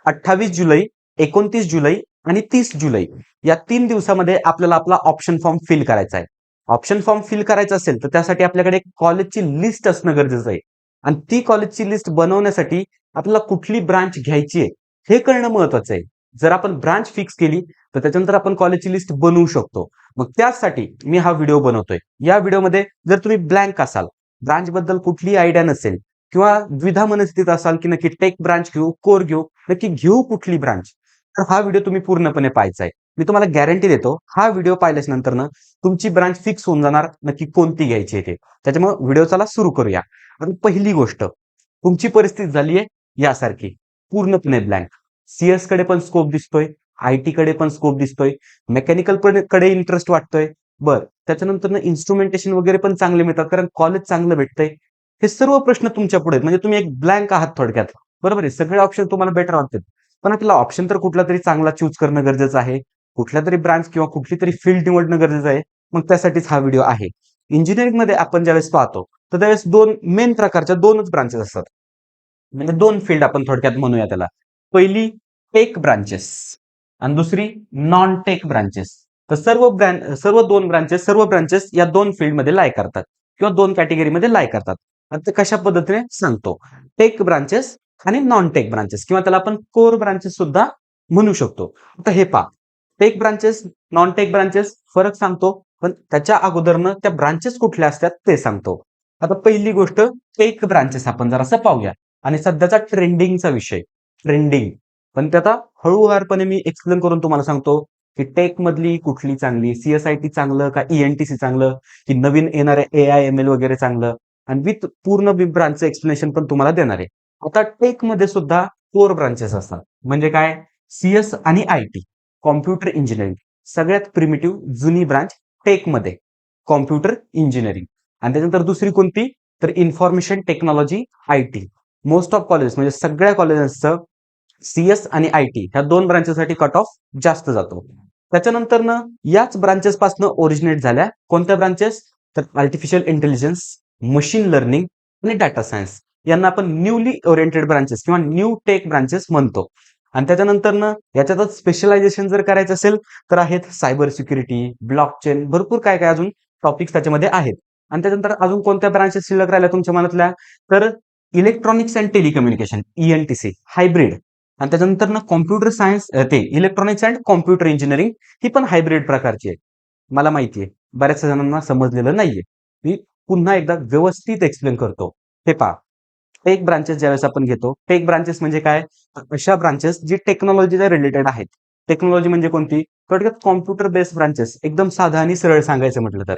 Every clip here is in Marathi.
28 जुलै, 29 जुलै आणि 30 जुलै या 3 दिवसामध्ये आपल्याला आपला ऑप्शन फॉर्म फिल करायचा आहे. ऑप्शन फॉर्म फिल करायचा असेल तर त्यासाठी आपल्याकडे कॉलेजची लिस्ट असणं गरजेचं आहे. आणि ती कॉलेजची लिस्ट बनवण्यासाठी आपल्याला कुठली ब्रांच घ्यायची आहे हे कळणं महत्वाचं आहे. जर आपण ब्रांच फिक्स केली तर त्याच्यानंतर आपण कॉलेजची लिस्ट बनवू शकतो. मग त्यासाठी मी हा व्हिडिओ बनवतोय. या व्हिडिओमध्ये जर तुम्ही ब्लँक असाल, ब्रांच बद्दल कुठली आयडिया नसेल किंवा द्विधा मनस्थितीत असाल की नक्की टेक ब्रांच घेऊ, कोर घेऊ, नक्की घेऊ कुठली ब्रांच, तर हा व्हिडिओ तुम्ही पूर्णपणे पाहायचा आहे. मी तुम्हाला गॅरंटी देतो, हा व्हिडिओ पाहिल्याच्या नंतर ना तुमची ब्रांच फिक्स होऊन जाणार नक्की कोणती घ्यायची आहे ते. त्याच्यामुळे व्हिडिओ चला सुरू करूया. आणि पहिली गोष्ट, तुमची परिस्थिती झाली आहे यासारखी, पूर्णपणे ब्लँक. सीएस कडे पण स्कोप दिसतोय, आयटी कडे पण स्कोप दिसतोय, मेकॅनिकल कडे इंटरेस्ट वाटतोय. बर, त्याच्यानंतर इन्स्ट्रुमेंटेशन वगैरे पण चांगले मिळतात कारण कॉलेज चांगलं भेटतंय. हे सर्व प्रश्न तुमच्या पुढे आहेत. म्हणजे तुम्ही एक ब्लँक आहात थोडक्यात. बरोबर आहे, सगळे ऑप्शन तुम्हाला बेटर वाटतात. पण आपल्याला ऑप्शन तर कुठला तरी चांगला चूज करणं गरजेचं आहे. कुठल्या तरी ब्रांच किंवा कुठली तरी फील्ड निवडणं गरजेचं आहे. मग त्यासाठीच हा व्हिडिओ आहे. इंजिनिअरिंग मध्ये आपण ज्यावेळेस पाहतो तर त्यावेळेस दोन मेन प्रकारच्या दोनच ब्रांचेस असतात. म्हणजे दोन फील्ड आपण थोडक्यात म्हणूया त्याला. पहिली टेक ब्रांचेस आणि दुसरी नॉन टेक ब्रांचेस. तर सर्व दोन ब्रांचेस, सर्व ब्रांचेस या दोन फील्डमध्ये लाय करतात किंवा दोन कॅटेगरीमध्ये लाय करतात. आता ते कशा पद्धतीने सांगतो. टेक ब्रांचेस आणि नॉन टेक ब्रांचेस किंवा त्याला आपण कोर ब्रांचेस सुद्धा म्हणू शकतो. आता हे पहा, tech branches, non tech branches फरक सांगतो, पण त्याच्या अगोदरनं त्या ब्रांचेस कुठल्या असतात ते सांगतो. आता पहिली गोष्ट, टेक ब्रांचेस आपण जरासं पाहूया. आणि सध्याचा ट्रेंडिंगचा विषय, ट्रेंडिंग, पण ते आता हळूवारपणे मी एक्सप्लेन करून तुम्हाला सांगतो की टेक मधली कुठली चांगली, सीएसआयटी चांगलं का ईएनटीसी चांगलं, की नवीन येणारे एआय एम एल वगैरे चांगलं, आणि विथ पूर्ण ब्रांचचं एक्सप्लेनेशन पण तुम्हाला देणार आहे. आता टेक मध्ये सुद्धा कोर ब्रांचेस असतात. म्हणजे काय, सीएस आणि आयटी, कॉम्प्युटर इंजिनिअरिंग, सगळ्यात प्रिमिटिव्ह जुनी ब्रांच टेक मध्ये कॉम्प्युटर इंजिनिअरिंग. आणि त्यानंतर दुसरी कोणती, तर information technology IT. Most of college म्हणजे सगळ्या कॉलेजेसचं सीएस आणि आयटी ह्या दोन ब्रांचेससाठी कट ऑफ जास्त जातो. त्याच्यानंतर याच ब्रांचेस पासून ओरिजिनेट झाल्या कोणत्या ब्रांचेस, तर आर्टिफिशियल इंटेलिजन्स, मशीन लर्निंग आणि डाटा सायन्स. यांना आपण न्यूली ओरिएंटेड ब्रांचेस किंवा न्यू टेक ब्रांचेस म्हणतो. आणि त्याच्यानंतर याच्यातच स्पेशलायझेशन जर करायचं असेल तर आहेत सायबर सिक्युरिटी, ब्लॉकचेन, भरपूर काय काय अजून टॉपिक्स त्याच्यामध्ये आहेत. आणि त्याच्यानंतर अजून कोणत्या ब्रांचेस शिल्लक राहिल्या तुमच्या मनातल्या, तर electronics and telecommunication, ENTC, hybrid. आणि त्याच्यानंतर कॉम्प्युटर सायन्स, ते इलेक्ट्रॉनिक्स अँड कॉम्प्युटर इंजिनिअरिंग, ही पण हायब्रिड प्रकारची आहे. मला माहिती आहे बऱ्याच जणांना समजलेलं नाहीये. मी पुन्हा एकदा व्यवस्थित एक्सप्लेन करतो. हे पहा, टेक ब्रांचेस ज्यावेळेस आपण घेतो, टेक ब्रांचेस म्हणजे काय, अशा ब्रांचेस जी टेक्नॉलॉजीच्या रिलेटेड आहेत. टेक्नॉलॉजी म्हणजे कोणती, थोडक्यात कॉम्प्युटर बेस्ड ब्रांचेस, एकदम साधा आणि सरळ सांगायचं म्हटलं तर.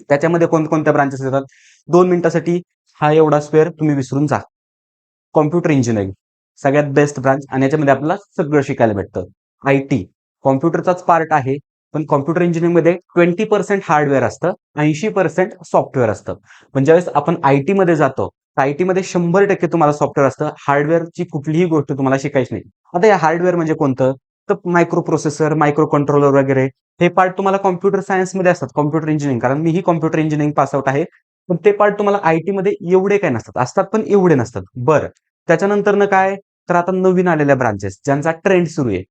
त्याच्यामध्ये कोणत्या ब्रांचेस येतात, 2 मिनिटासाठी हा एवढा स्क्वेअर तुम्ही विसरून जा. कॉम्प्युटर इंजिनिअरिंग सगळ्यात बेस्ट ब्रांच, आणि याच्यामध्ये आपल्याला सगळं शिकायला भेटतं. आयटी कॉम्प्युटरचाच पार्ट आहे, पण कॉम्प्युटर इंजिनिअरिंग मध्ये 20% हार्डवेअर असतं, 80% सॉफ्टवेअर असतं. पण ज्यावेळेस आपण आयटी मध्ये जातो, आयटी मध्ये 100% तुम्हाला सॉफ्टवेअर असतं. हार्डवेअरची कुठलीही गोष्ट तुम्हाला शिकायची नाही. आता या हार्डवेअर म्हणजे कोणतं, तर मायक्रो प्रोसेसर, मायक्रो कंट्रोलर वगैरे हे पार्ट तुम्हाला कॉम्प्युटर सायन्स मध्ये असतात. कॉम्प्युटर इंजिनिअरिंग, कारण मीही कॉम्प्युटर इंजिनिअरिंग पास आउट आहे. पण ते पार्ट तुम्हाला आयटी मध्ये एवढे काय नसतात, असतात पण एवढे नसतात. बरं, त्याच्यानंतर काय, तर आता नवीन आलेल्या ब्रांचेस ज्यांचा ट्रेंड सुरू आहे,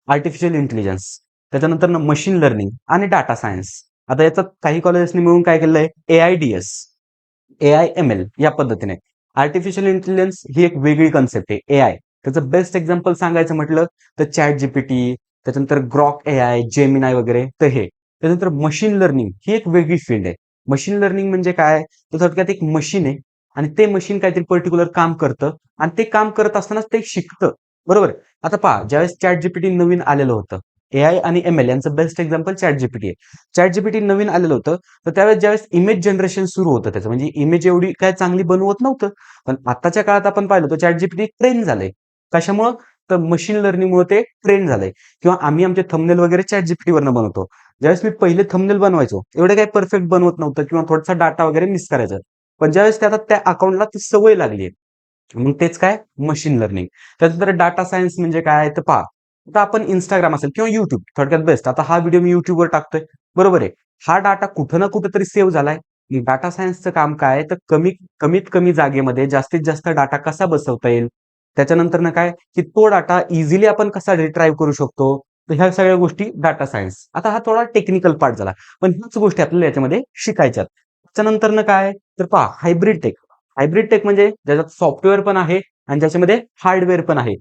आर्टिफिशियल इंटेलिजन्स, त्याच्यानंतर मशीन लर्निंग आणि डाटा सायन्स. आता याच्यात काही कॉलेजेसनी मिळून काय केलंय, एआयडीएस, एआयएमएल या पद्धतीने. आर्टिफिशियल इंटेलिजन्स ही एक वेगळी कन्सेप्ट आहे. एआय त्याचं बेस्ट एक्झाम्पल सांगायचं म्हटलं तर चॅट जीपीटी, त्याच्यानंतर ग्रॉक एआय, जेमिनाय वगैरे. तर हे त्याच्यानंतर मशीन लर्निंग ही एक वेगळी फील्ड आहे. मशीन लर्निंग म्हणजे काय, तर थोडक्यात एक मशीन आहे आणि ते मशीन काहीतरी पर्टिक्युलर काम करतं आणि ते काम करत असतानाच ते शिकतं. बरोबर. आता पहा, ज्यावेळेस चॅट जीपीटी नवीन आलेलं होतं, एआय आणि एमएल यांचं बेस्ट एक्झाम्पल चॅट जीपीटी आहे. चॅट जीपीटी नवीन आलेलं होतं, तर त्यावेळेस ज्यावेळेस इमेज जनरेशन सुरू होतं त्याचं, म्हणजे इमेज एवढी काय चांगली बनवत नव्हतं. पण आताच्या काळात आपण पाहिलं तर चॅट जीपीटी ट्रेन झालंय. कशामुळं, तर मशीन लर्निंगमुळे ते ट्रेन झालंय. किंवा आम्ही आमचे थंबनेल वगैरे चॅट जीपीटी वरनं बनवतो. ज्यावेळेस मी पहिले थंबनेल बनवायचो, एवढे काही परफेक्ट बनवत नव्हतं किंवा थोडासा डाटा वगैरे मिस करायचा. पण ज्यावेळेस त्या अकाउंटला ती सवय लागली, मग तेच काय, मशीन लर्निंग. त्यानंतर डाटा सायन्स म्हणजे काय, तर पहा, आता आपण इंस्टाग्राम असेल किंवा युट्यूब, थोडक्यात बेस्ट. आता हा व्हिडिओ मी युट्यूबवर टाकतोय, बरोबर आहे. हा डाटा कुठं ना कुठं तरी सेव्ह झालाय. डाटा सायन्सचं काम काय, तर कमीत कमी जागेमध्ये जास्तीत जास्त डाटा कसा बसवता येईल, त्याच्यानंतर ना काय की तो डाटा इझिली आपण कसा रिट्राईव्ह करू शकतो, तर ह्या सगळ्या गोष्टी डाटा सायन्स. आता हा थोडा टेक्निकल पार्ट झाला, पण ह्याच गोष्टी आपल्याला याच्यामध्ये शिकायच्यात. त्याच्यानंतर ना काय तर पहा हायब्रिड टेक. हायब्रिड टेक म्हणजे ज्याच्यात सॉफ्टवेअर पण आहे आणि ज्याच्यामध्ये हार्डवेअर पण आहे.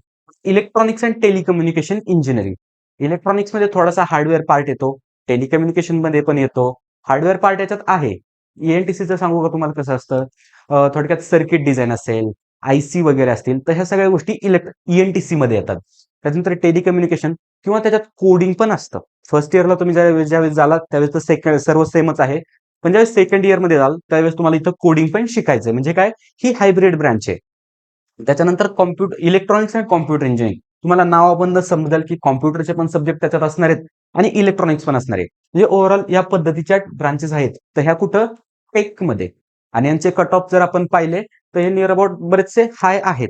Electronics and telecommunication engineering. इलेक्ट्रॉनिक्समध्ये थोडासा हार्डवेअर पार्ट येतो, टेलिकम्युनिकेशन मध्ये पण येतो. हार्डवेअर पार्ट याच्यात आहे. ईएनटीसीचं सांगू का तुम्हाला कसं असतं? थोडक्यात सर्किट डिझाईन असेल, आयसी वगैरे असतील, तर ह्या सगळ्या गोष्टी ईएनटीसी मध्ये येतात. त्याच्यानंतर टेलिकम्युनिकेशन किंवा त्याच्यात कोडिंग पण असतं. फर्स्ट इयरला तुम्ही ज्यावेळेस झालात त्यावेळेस तर सर्व सेमच आहे. पण ज्यावेळेस सेकंड इयर मध्ये जाल त्यावेळेस तुम्हाला इथं कोडिंग पण शिकायचंय. म्हणजे काय ही हायब्रिड ब्रँच आहे. त्याच्यानंतर computer electronics and computer engineering. तुम्हाला नावाबंद समजेल की कॉम्प्युटरचे पण सब्जेक्ट त्याच्यात असणार आहेत आणि इलेक्ट्रॉनिक्स पण असणार आहे. म्हणजे ओव्हरऑल या पद्धतीच्या ब्रांचेस आहेत. तर ह्या कुठं टेक मध्ये. आणि यांचे कट ऑफ जर आपण पाहिले तर हे नियर अबाउट बरेचसे हाय आहेत.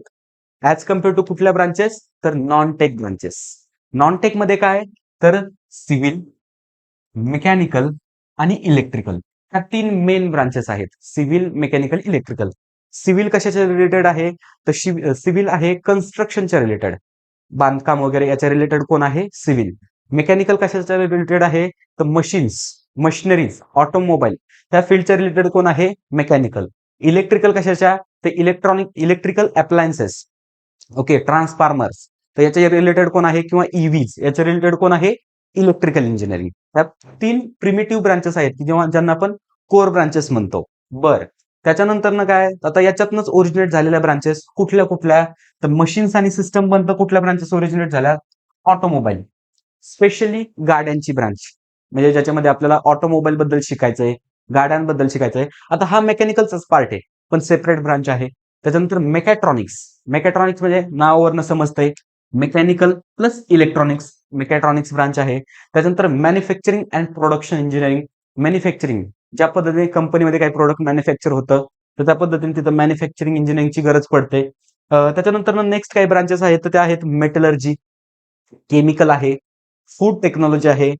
ऍज कम्पेअर टू कुठल्या ब्रांचेस तर non tech branches. Non take मध्ये काय तर सिव्हिल, मेकॅनिकल आणि इलेक्ट्रिकल ह्या तीन मेन ब्रांचेस आहेत. Civil, mechanical, electrical. सिव्हिल कशाच्या रिलेटेड आहे तर सिव्हिल आहे कन्स्ट्रक्शनच्या रिलेटेड. बांधकाम वगैरे याच्या रिलेटेड कोण आहे सिव्हिल. मेकॅनिकल कशाच्या रिलेटेड आहे तर मशीन्स, मशिनरीज, ऑटोमोबाईल त्या फील्डच्या रिलेटेड कोण आहे मेकॅनिकल. इलेक्ट्रिकल कशाच्या तर इलेक्ट्रिकल अप्लायन्सेस, ओके, ट्रान्सफॉर्मर्स तर याच्या रिलेटेड कोण आहे किंवा ईव्हीज याच्या रिलेटेड कोण आहे इलेक्ट्रिकल इंजिनिअरिंग. ह्या तीन प्रिमिटिव्ह ब्रांचेस आहेत की जेव्हा ज्यांना आपण कोर ब्रांचेस म्हणतो. बर त्याच्यानंतर ना काय आता याच्यातनंच ओरिजिनेट झालेल्या ब्रांचेस कुठल्या कुठल्या तर मशीन्स आणि सिस्टम बंद कुठल्या ब्रांचेस ओरिजिनेट झाल्या ऑटोमोबाईल, स्पेशली गाड्यांची ब्रांच. म्हणजे ज्याच्यामध्ये आपल्याला ऑटोमोबाईल बद्दल शिकायचंय, गाड्यांबद्दल शिकायचंय. आता हा मेकॅनिकलचाच पार्ट आहे पण सेपरेट ब्रांच आहे. त्याच्यानंतर मेकॅट्रॉनिक्स. मेकॅट्रॉनिक्स म्हणजे नावावरनं समजतंय mechanical plus electronics. Mechatronics branch आहे. त्याच्यानंतर manufacturing and production engineering. Manufacturing ज्या पद्धतीने कंपनीमध्ये काही प्रोडक्ट मॅन्युफॅक्चर होतं तर त्या पद्धतीने तिथं मॅन्युफॅक्चरिंग इंजिनिअरिंगची गरज पडते. त्याच्यानंतर नेक्स्ट काही ब्रांचेस आहेत तर त्या आहेत मेटलर्जी, केमिकल आहे, फूड टेक्नॉलॉजी आहे,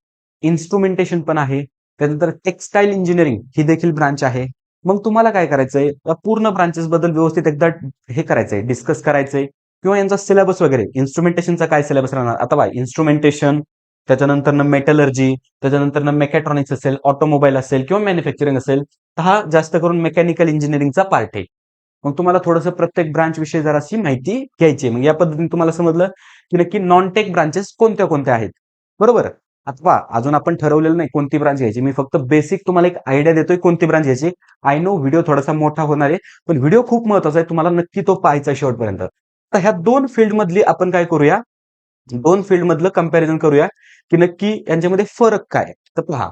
इन्स्ट्रुमेंटेशन पण आहे. त्यानंतर टेक्सटाईल इंजिनिअरिंग ही देखील ब्रांच आहे. मग तुम्हाला काय करायचंय या पूर्ण ब्रांचेस बद्दल व्यवस्थित एकदा हे करायचंय, डिस्कस करायचंय किंवा यांचा सिलेबस वगैरे. इन्स्ट्रुमेंटेशनचा काय सिलेबस राहणार आता बघा इन्स्ट्रुमेंटेशन, त्याच्यानंतर मेटलर्जी, त्याच्यानंतर मेकॅट्रॉनिक्स असेल, ऑटोमोबाईल असेल किंवा मॅन्युफॅक्चरिंग असेल तर हा जास्त करून मेकॅनिकल इंजिनिअरिंगचा पार्ट आहे. मग तुम्हाला थोडंसं प्रत्येक ब्रांच विषयी जराशी माहिती घ्यायची आहे. मग या पद्धतीने तुम्हाला समजलं की नक्की नॉन टेक ब्रांचेस कोणत्या कोणत्या आहेत. बरोबर. अथवा अजून आपण ठरवलेलं नाही कोणती ब्रांच घ्यायची. मी फक्त बेसिक तुम्हाला एक आयडिया देतोय कोणती ब्रांच घ्यायची. आय नो व्हिडिओ थोडासा मोठा होणार आहे पण व्हिडिओ खूप महत्वाचा आहे. तुम्हाला नक्की तो पाहायचा शेवटपर्यंत. तर ह्या दोन फील्ड मधली आपण काय करूया, दोन फील्ड मधलं कंपॅरिझन करूया की नक्की यांच्यामध्ये फरक काय. तर पहा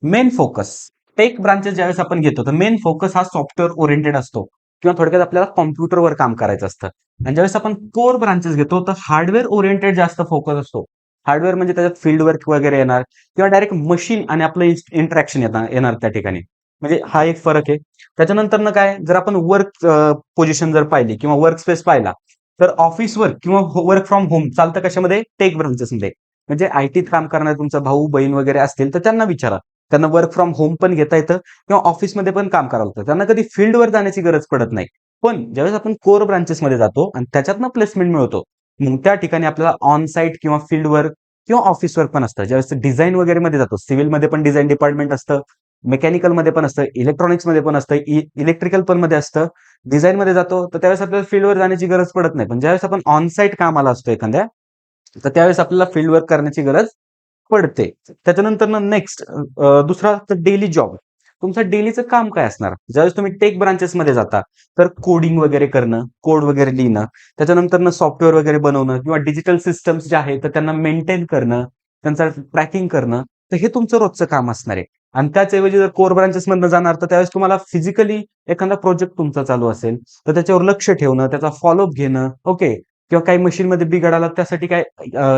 मेन फोकस टेक ब्रांचेस ज्यावेळेस आपण घेतो तर मेन फोकस हा सॉफ्टवेअर ओरिएंटेड असतो किंवा थोडक्यात आपल्याला कॉम्प्युटरवर काम करायचं असतं. आणि ज्यावेळेस आपण कोर ब्रांचेस घेतो तर हार्डवेअर ओरिएंटेड जास्त फोकस असतो. हार्डवेअर म्हणजे त्याच्यात फील्ड वर्क वगैरे येणार किंवा डायरेक्ट मशीन आणि आपलं इंटरॅक्शन येणार त्या ठिकाणी. म्हणजे हा एक फरक आहे. त्याच्यानंतर काय जर आपण वर्क पोझिशन जर पाहिली किंवा वर्क स्पेस पाहिला तर ऑफिस वर्क किंवा वर्क फ्रॉम होम चालतं कशामध्ये टेक ब्रांचेसमध्ये. म्हणजे आयटीत काम करणारे तुमचा भाऊ बहीण वगैरे असतील तर त्यांना विचारा. त्यांना वर्क फ्रॉम होम पण घेता येतं किंवा ऑफिसमध्ये पण काम करावं लागतं. त्यांना कधी फील्डवर जाण्याची गरज पडत नाही. पण ज्यावेळेस आपण कोर ब्रांचेसमध्ये जातो आणि त्याच्यातनं प्लेसमेंट मिळवतो मग त्या ठिकाणी आपल्याला ऑन साईट किंवा फील्ड वर्क किंवा ऑफिस वर्क पण असतं. ज्यावेळेस डिझाईन वगैरे मध्ये जातो सिव्हिलमध्ये पण डिझाईन डिपार्टमेंट असतं, मेकॅनिकलमध्ये पण असतं, इलेक्ट्रॉनिक्समध्ये पण असतं, इलेक्ट्रिकल पण मध्ये असतं. डिझाईनमध्ये जातो तर त्यावेळेस आपल्याला फील्डवर जाण्याची गरज पडत नाही. पण ज्यावेळेस आपण ऑन साईट कामाला असतो एखाद्या तर त्यावेळेस आपल्याला फील्ड वर्क करण्याची गरज पडते. त्याच्यानंतर नेक्स्ट दुसरा तर डेली जॉब. तुमचं डेलीचं काम काय असणार ज्यावेळेस तुम्ही टेक ब्रांचेसमध्ये जाता तर कोडिंग वगैरे करणं, कोड वगैरे लिहिणं, त्याच्यानंतर सॉफ्टवेअर वगैरे बनवणं किंवा डिजिटल सिस्टम्स जे आहेत तर त्यांना मेंटेन करणं, त्यांचं ट्रॅकिंग करणं, तर हे तुमचं रोजचं काम असणार आहे. आणि त्याचऐवजी जर कोर ब्रांचेसमधनं जाणार तर त्यावेळेस तुम्हाला फिजिकली एखादा प्रोजेक्ट तुमचा चालू असेल तर त्याच्यावर लक्ष ठेवणं, त्याचा फॉलोअप घेणं, ओके, किंवा काही मशीनमध्ये बिघाड आला त्यासाठी काय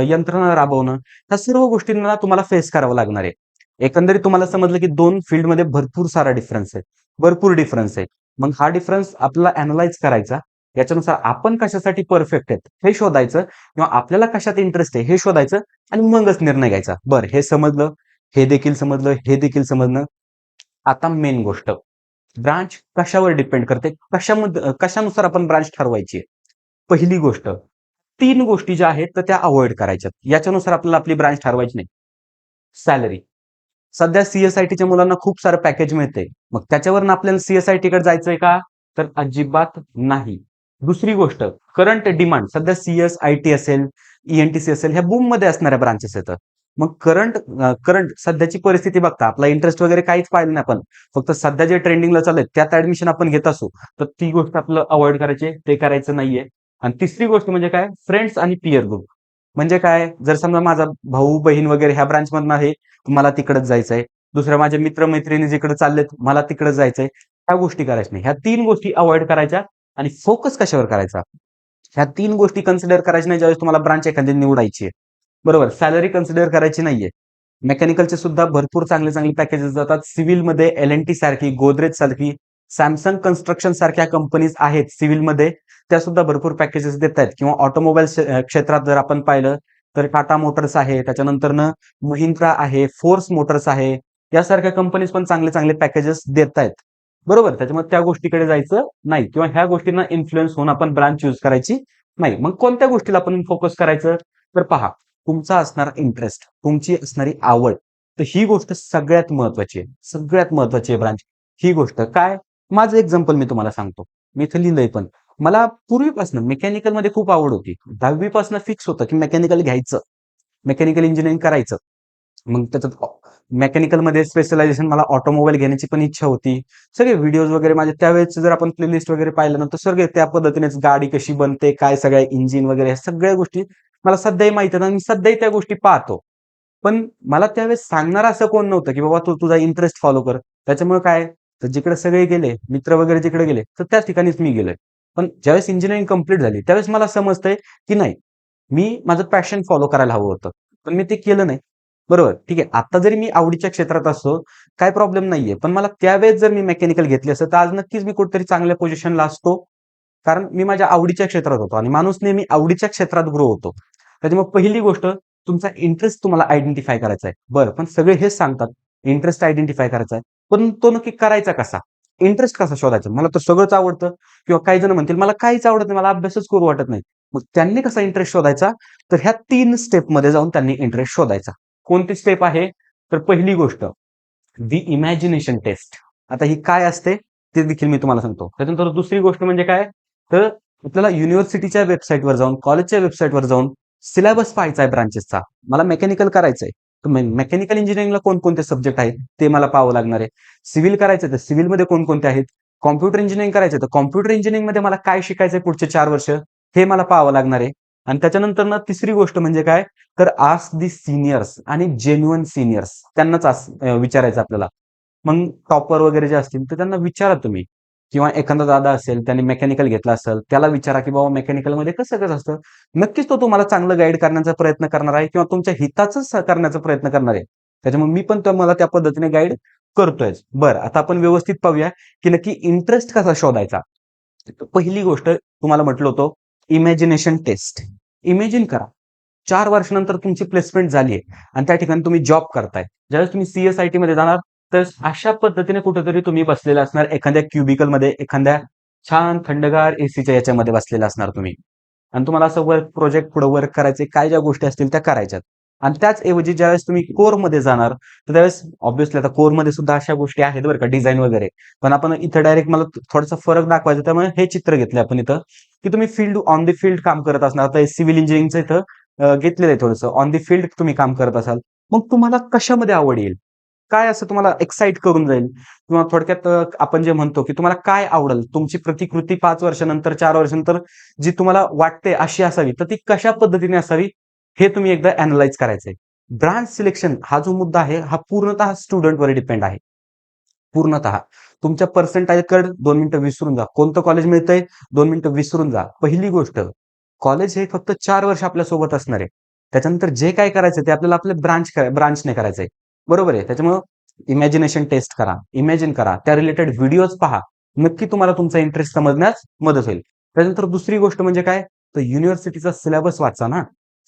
यंत्रणा राबवणं, ह्या सर्व गोष्टींना तुम्हाला फेस करावं लागणार आहे. एकंदरीत तुम्हाला समजलं की दोन फील्डमध्ये भरपूर सारा डिफरन्स आहे, भरपूर डिफरन्स आहे. मग हा डिफरन्स आपल्याला अनालाइज करायचा, याच्यानुसार आपण कशासाठी परफेक्ट आहेत हे शोधायचं किंवा आपल्याला कशात इंटरेस्ट आहे हे शोधायचं आणि मगच निर्णय घ्यायचा. बरं हे समजलं, हे देखील समजलं, हे देखील समजलं. आता मेन गोष्ट ब्रांच कशावर डिपेंड करते, कशानुसार आपण ब्रांच ठरवायची. पहिली गोष्ट, 3 गोष्टी ज्या आहेत तर त्या अव्हॉइड करायच्यात. याच्यानुसार आपल्याला आपली ब्रांच ठरवायची नाही. सॅलरी. सध्या सी-एस-आय-टीच्या मुलांना खूप सारं पॅकेज मिळतंय. मग त्याच्यावरून आपल्याला सी-एस-आय-टीकडे जायचंय का? तर अजिबात नाही. दुसरी गोष्ट, करंट डिमांड. सध्या सी-एस-आय-टी असेल, ई-एन-टी-सी असेल, ह्या बूममध्ये असणाऱ्या ब्रांचेस आहेत. मग करंट सध्याची परिस्थिती बघता, आपला इंटरेस्ट वगैरे काहीच पाहिलं नाही आपण. फक्त सध्या जे ट्रेंडिंगला चालू आहे, त्यात ऍडमिशन आपण घेत असू, तर ती गोष्ट आपलं अव्हॉइड करायची, ते करायचं नाहीये. आणि तिसरी गोष्ट म्हणजे काय? फ्रेंड्स आणि पीअर ग्रुप. म्हणजे काय? जर समजा माझा भाऊ, बहीण वगैरे ह्या ब्रांचमधनं आहे, मला तिकडच जायचंय. दुसऱ्या माझ्या मित्र-मैत्रिणी जिकडे चाललेत, मला तिकडे जायचंय. ह्या गोष्टी करायच्या नाही. ह्या 3 गोष्टी अव्हॉइड करायच्या आणि फोकस कशावर करायचा? ह्या 3 गोष्टी कन्सिडर करायच्या नाही ज्यावेळेस तुम्हाला ब्रांच एखादी निवडायची आहे. बरोबर. सॅलरी कन्सिडर करायची नाहीये. मेकॅनिकलचे सुद्धा भरपूर चांगले चांगले पॅकेजेस जातात. सिव्हिलमध्ये एल-एन-टी सारखी, गोदरेज सारखी, सॅमसंग कन्स्ट्रक्शन सारख्या कंपनीज आहेत सिव्हिलमध्ये. त्या सुद्धा भरपूर पॅकेजेस देत आहेत किंवा ऑटोमोबाईल क्षेत्रात जर आपण पाहिलं तर टाटा मोटर्स आहे, त्याच्यानंतरनं महिंद्रा आहे, फोर्स मोटर्स आहे. यासारख्या कंपनीज पण चांगले चांगले पॅकेजेस देत आहेत. बरोबर. त्याच्यामुळे त्या गोष्टीकडे जायचं नाही किंवा ह्या गोष्टींना इन्फ्लुएन्स होऊन आपण ब्रांच चूज करायची नाही. मग कोणत्या गोष्टीला आपण फोकस करायचं? तर पहा, तुमचा असणारा इंटरेस्ट, तुमची असणारी आवड. तर ही गोष्ट सगळ्यात महत्वाची आहे. सगळ्यात महत्वाची आहे ब्रांच. ही गोष्ट काय? माझं एक्झाम्पल मी तुम्हाला सांगतो. मी इथं लिहिलंय पण. मला पूर्वीपासून मेकॅनिकलमध्ये खूप आवड होती. 10वी पासून फिक्स होतं की मेकॅनिकल घ्यायचं. मेकॅनिकल इंजिनिअरिंग करायचं. मग त्याच्यात मेकॅनिकलमध्ये स्पेशलायझेशन मला ऑटोमोबाईल घेण्याची पण इच्छा होती. सगळे व्हिडिओज वगैरे माझे त्यावेळेस जर आपण प्लेलिस्ट वगैरे पाहिलं ना, तर सगळे त्या पद्धतीनेच गाडी कशी बनते, काय सगळ्या इंजिन वगैरे ह्या सगळ्या गोष्टी मला सध्याही माहिती आहेत आणि मी सध्याही त्या गोष्टी पाहतो. पण मला त्यावेळेस सांगणारं असं कोण नव्हतं, की बाबा तू तुझा इंटरेस्ट फॉलो कर. त्याच्यामुळे काय, तर जिकडे सगळे गेले, मित्र वगैरे जिकडे गेले, तर त्याच ठिकाणीच मी गेलोय. पण ज्यावेळेस इंजिनिअरिंग कंप्लीट झाली, त्यावेळेस मला समजतंय, की नाही, मी माझं पॅशन फॉलो करायला हवं होतं. पण मी ते केलं नाही. बरोबर, ठीक आहे. आता जरी मी आवडीच्या क्षेत्रात असतो, काही प्रॉब्लेम नाहीये. पण मला त्यावेळेस जर मी मेकॅनिकल घेतली असतं, तर आज नक्कीच मी कुठेतरी चांगल्या पोझिशनला असतो. कारण मी माझ्या आवडीच्या क्षेत्रात होतो आणि माणूस नेहमी आवडीच्या क्षेत्रात ग्रो होतो. त्याच्यामुळे पहिली गोष्ट, तुमचा इंटरेस्ट तुम्हाला आयडेंटिफाय करायचा आहे. बरं, पण सगळे हेच सांगतात, इंटरेस्ट आयडेंटिफाय करायचा आहे. पण तो नक्की करायचा कसा? इंटरेस्ट कसा शोधायचा? मला तर सगळंच आवडतं किंवा काही जण म्हणतील, मला काहीच आवडत नाही, मला अभ्यासच करू वाटत नाही. मग त्यांनी कसा इंटरेस्ट शोधायचा? तर ह्या 3 स्टेपमध्ये जाऊन त्यांनी इंटरेस्ट शोधायचा. कोणती स्टेप आहे? तर पहिली गोष्ट, दी इमॅजिनेशन टेस्ट. आता ही काय असते ते देखील मी तुम्हाला सांगतो. त्याच्यानंतर दुसरी गोष्ट म्हणजे काय, तर आपल्याला युनिव्हर्सिटीच्या वेबसाईटवर जाऊन, कॉलेजच्या वेबसाईटवर जाऊन सिलेबस पाहायचा आहे ब्रांचेसचा. मला मेकॅनिकल करायचंय. तर मेकॅनिकल इंजिनिअरिंगला कोणकोणते सब्जेक्ट आहेत ते मला पाहावं लागणार आहे. सिव्हिल करायचं तर सिव्हिलमध्ये कोणकोणते आहेत. कॉम्प्युटर इंजिनिअरिंग करायचं तर कॉम्प्युटर इंजिनिअरिंगमध्ये मला काय शिकायचंय पुढचे 4 वर्ष हे मला पाहावं लागणार आहे. आणि त्याच्यानंतर ना तिसरी गोष्ट म्हणजे काय, तर आस्क दी सीनियर्स आणि जेन्युइन सीनियर्स त्यांनाच विचारायचं आपल्याला. मग टॉपर वगैरे जे असतील तर त्यांना विचारा तुम्ही किंवा एखादा दादा असेल त्याने मेकॅनिकल घेतला असेल त्याला विचारा की बाबा मेकॅनिकलमध्ये कसं कसं असतं. नक्कीच तो तुम्हाला चांगलं गाईड करण्याचा प्रयत्न करणार आहे किंवा तुमच्या हिताचंच करण्याचा प्रयत्न करणार आहे. त्याच्यामुळे मी पण तुम्हाला त्या पद्धतीने गाईड करतोय. बरं, आता आपण व्यवस्थित पाहूया की नक्की इंटरेस्ट कसा शोधायचा. पहिली गोष्ट तुम्हाला म्हटलं होतं, इमॅजिनेशन टेस्ट. इमॅजिन करा, 4 वर्षानंतर तुमची प्लेसमेंट झाली आहे आणि त्या ठिकाणी तुम्ही जॉब करताय. ज्यावेळेस तुम्ही सी-एस-आय-टी मध्ये जाणार, तर अशा पद्धतीने कुठेतरी तुम्ही बसलेला असणार एखाद्या क्युबिकलमध्ये, एखाद्या छान थंडगार एसीच्या याच्यामध्ये बसलेला असणार तुम्ही. आणि तुम्हाला असं वर्क प्रोजेक्ट पुढे वर्क करायचे, काय ज्या गोष्टी असतील त्या करायच्यात. आणि त्याच ऐवजी ज्यावेळेस तुम्ही कोरमध्ये जाणार, तर त्यावेळेस ऑब्व्हियसली आता कोरमध्ये सुद्धा अशा गोष्टी आहेत बरं का, डिझाईन वगैरे. पण आपण इथं डायरेक्ट मला थोडासा फरक दाखवायचा, त्यामुळे हे चित्र घेतलं आपण इथं, की तुम्ही ऑन द फील्ड काम करत असणार. आता सिव्हिल इंजिनिअरिंगचं इथं घेतलेलं आहे थोडंसं, ऑन द फील्ड तुम्ही काम करत असाल. मग तुम्हाला कशामध्ये आवड येईल? काय असं तुम्हाला एक्साइट करून जाईल? किंवा थोडक्यात आपण जे म्हणतो, की तुम्हाला काय आवडेल? तुमची प्रतिकृती 5 वर्षानंतर, 4 वर्षानंतर जी तुम्हाला वाटते अशी असावी, तर ती कशा पद्धतीने असावी? हे तुम्ही एकदा अॅनलाईज करायचंय. ब्रांच सिलेक्शन हा जो मुद्दा आहे, हा पूर्णतः स्टुडंटवर डिपेंड आहे. पूर्णतः. तुमच्या पर्सेंटाइलकडे 2 मिनिटं विसरून जा. कोणतं कॉलेज मिळतंय? 2 मिनिटं विसरून जा. पहिली गोष्ट, कॉलेज हे फक्त 4 वर्ष आपल्यासोबत असणार आहे. त्याच्यानंतर जे काय करायचं ते आपल्याला आपल्या ब्रांचने करायचंय. बरोबर आहे. त्याच्यामुळं इमॅजिनेशन टेस्ट करा, इमॅजिन करा, त्या रिलेटेड व्हिडिओज पहा. नक्की तुम्हाला तुमचा इंटरेस्ट समजण्यास मदत होईल. त्यानंतर दुसरी गोष्ट म्हणजे काय, तर युनिव्हर्सिटीचा सिलेबस वाचा ना.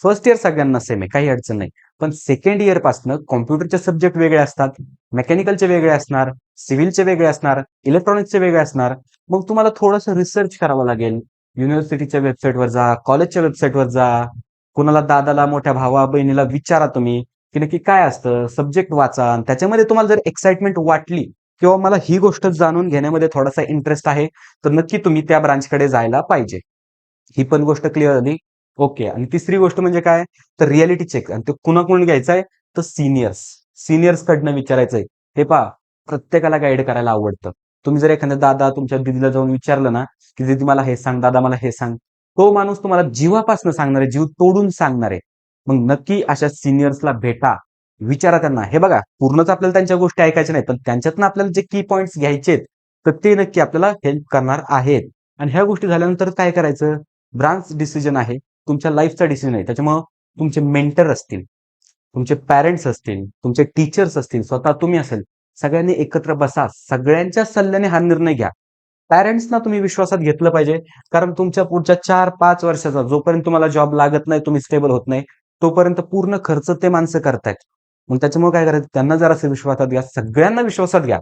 फर्स्ट इयर सगळ्यांना सेम आहे, काही अडचण नाही. पण सेकंड इयर पासनं कॉम्प्युटरचे सब्जेक्ट वेगळे असतात, मेकॅनिकलचे वेगळे असणार, सिव्हिलचे वेगळे असणार, इलेक्ट्रॉनिक्सचे वेगळे असणार. मग तुम्हाला थोडंसं रिसर्च करावं लागेल. युनिव्हर्सिटीच्या वेबसाईटवर जा, कॉलेजच्या वेबसाईटवर जा, कुणाला दादाला, मोठ्या भावा बहिणीला विचारा तुम्ही की नक्की काय असतं, सब्जेक्ट वाचा आणि त्याच्यामध्ये तुम्हाला जर एक्साइटमेंट वाटली किंवा मला ही गोष्ट जाणून घेण्यामध्ये थोडासा इंटरेस्ट आहे, तर नक्की तुम्ही त्या ब्रांचकडे जायला पाहिजे. ही पण गोष्ट क्लिअर झाली. ओके. आणि तिसरी गोष्ट म्हणजे काय, तर रियालिटी चेक. आणि ते कुणाकडून घ्यायचं आहे, तर सिनियर्स कडनं विचारायचंय. हे पहा, प्रत्येकाला गाईड करायला आवडतं. तुम्ही जर एखाद्या दादा तुमच्या दीदीला जाऊन विचारलं ना, की दीदी मला हे सांग, दादा मला हे सांग, तो माणूस तुम्हाला जीवापासून सांगणार आहे, जीव तोडून सांगणार आहे. मग नक्की अशा सिनियर्सला भेटा, विचारा त्यांना. हे बघा, पूर्णच आपल्याला त्यांच्या गोष्टी ऐकायच्या नाहीत, पण त्यांच्यातनं आपल्याला जे की पॉइंट्स घ्यायचेत, तर ते नक्की आपल्याला हेल्प करणार आहेत. आणि ह्या गोष्टी झाल्यानंतर काय करायचं, ब्रांच डिसिजन आहे, तुमच्या लाईफचा डिसिजन आहे. त्याच्यामुळं तुमचे मेंटर असतील, तुमचे पॅरेंट्स असतील, तुमचे टीचर्स असतील, स्वतः तुम्ही असेल, सगळ्यांनी एकत्र बसा. सगळ्यांच्या सल्ल्याने हा निर्णय घ्या. पॅरेंट्सना तुम्ही विश्वासात घेतलं पाहिजे. कारण तुमच्या पुढच्या 4-5 वर्षाचा जोपर्यंत तुम्हाला जॉब लागत नाही, तुम्ही स्टेबल होत नाही, तोपर्यंत पूर्ण खर्च ते माणसं करतायत. मग त्याच्यामुळे काय करायचं, त्यांना जरासं विश्वासात घ्या. सगळ्यांना विश्वासात घ्या.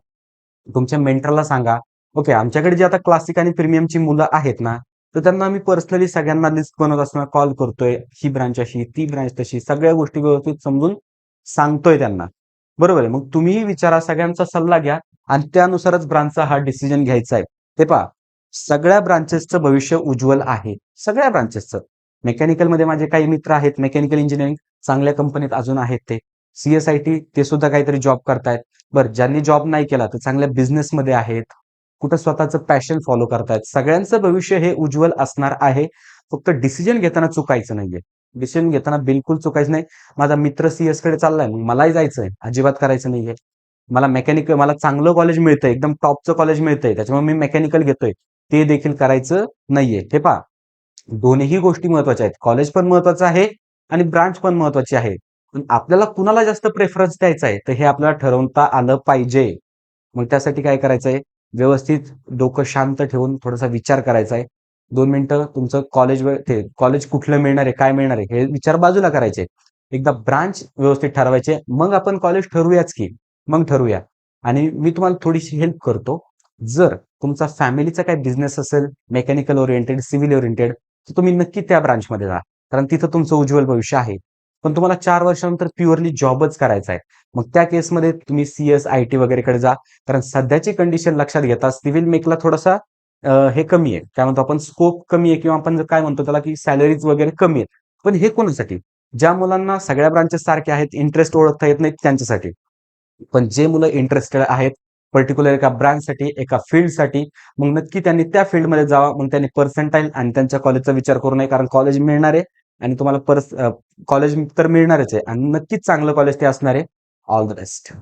तुमच्या मेंटरला सांगा, ओके आमच्याकडे जी आता क्लासिक आणि प्रीमियमची मुलं आहेत ना, तर त्यांना आम्ही पर्सनली सगळ्यांना लिस्ट बनवत असताना कॉल करतोय. ही ब्रांच अशी, ती ब्रांच तशी, सगळ्या गोष्टी व्यवस्थित समजून सांगतोय त्यांना. बरोबर आहे. मग तुम्हीही विचारा, सगळ्यांचा सल्ला घ्या आणि त्यानुसारच ब्रांचचा हा डिसिजन घ्यायचा आहे. हे पहा, सगळ्या ब्रांचेसचं भविष्य उज्ज्वल आहे. सगळ्या ब्रांचेसचं. मेकॅनिकलमध्ये माझे काही मित्र आहेत, मेकॅनिकल इंजिनिअरिंग चांगल्या कंपनीत अजून आहेत ते. CSIT ते सुद्धा काहीतरी जॉब करतायत. बरं, ज्यांनी जॉब नाही केला तर चांगल्या बिझनेसमध्ये आहेत. कुठं स्वतःचं पॅशन फॉलो करतायत. सगळ्यांचं भविष्य हे उज्ज्वल असणार आहे. फक्त डिसिजन घेताना चुकायचं नाहीये. डिसिजन घेताना बिलकुल चुकायचं नाही. माझा मित्र CS कडे चाललाय, मग मलाही जायचंय. अजिबात करायचं नाहीये. मला चांगलं कॉलेज मिळतंय, एकदम टॉपचं कॉलेज मिळतंय. त्याच्यामुळे मी मेकॅनिकल घेतोय. ते देखील करायचं नाहीये. हे पहा, दोन्ही गोष्टी महत्त्वाच्या आहेत. कॉलेज पण महत्त्वाचं आहे आणि ब्रांच पण महत्त्वाची आहे. पण आपल्याला कुणाला जास्त प्रेफरन्स द्यायचा आहे, तर हे आपल्याला ठरवता आलं पाहिजे. मग त्यासाठी काय करायचंय, व्यवस्थित डोकं शांत ठेवून थोडासा विचार करायचा आहे. 2 मिनिटं तुमचं कॉलेज कुठलं मिळणार आहे, काय मिळणार आहे, हे विचार बाजूला करायचे. एकदा ब्रांच व्यवस्थित ठरवायचे, मग आपण कॉलेज ठरवूयाच की. मग ठरवूया. आणि मी तुम्हाला थोडीशी हेल्प करतो. जर तुमचा फॅमिलीचा काही बिझनेस असेल, मेकॅनिकल ओरिएंटेड, सिव्हिल ओरिएंटेड, तर तुम्ही नक्की त्या ब्रांचमध्ये जा. कारण तिथं तुमचं उज्ज्वल भविष्य आहे. पण तुम्हाला 4 वर्षानंतर प्युअरली जॉबच करायचा आहे. मग त्या केसमध्ये तुम्ही CS, IT वगैरेकडे जा. कारण सध्याची कंडिशन लक्षात घेता सिव्हिल मेकला थोडासा हे कमी आहे. काय म्हणतो आपण, स्कोप कमी आहे किंवा आपण काय म्हणतो त्याला, की सॅलरीज वगैरे कमी आहेत. पण हे कोणासाठी? ज्या मुलांना सगळ्या ब्रांचेस सारख्या आहेत, इंटरेस्ट ओळखता येत नाहीत त्यांच्यासाठी. पण जे मुलं इंटरेस्टेड आहेत पर्टिक्युलर एका ब्रांचसाठी, एका फील्डसाठी, मग नक्की त्यांनी त्या फील्डमध्ये जावा. मग त्यांनी पर्सेंटाईल आणि त्यांच्या कॉलेजचा विचार करू नये. कारण कॉलेज मिळणार आहे आणि तुम्हाला कॉलेज तर मिळणारच आहे आणि नक्कीच चांगलं कॉलेज ते असणार आहे. All the best.